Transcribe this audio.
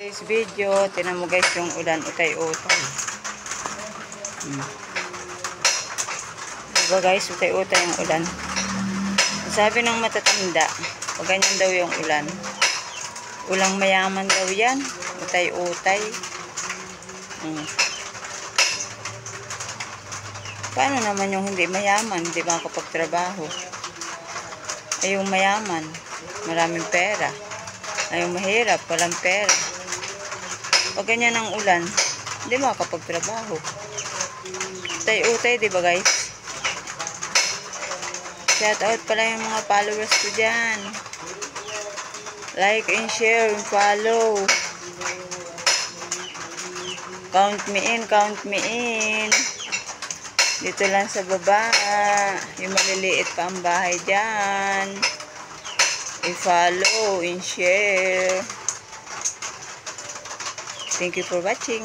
Today's video, tinan mo guys yung ulan, utay-utay. Diba guys, utay-utay yung ulan. Sabi ng matatanda, pag ganyan daw yung ulan, ulang mayaman daw yan, utay-utay. Paano naman yung hindi mayaman, hindi makakapagtrabaho? Ay yung mayaman, maraming pera. Ay yung mahirap, walang pera. Pag ganyan ang ulan, hindi makakapagtrabaho. Utay-utay, diba guys? Shout out pala yung mga followers ko dyan. Like and share and follow. Count me in, count me in. Dito lang sa baba. Yung maliliit pa ang bahay dyan. I-follow and share. Thank you for watching.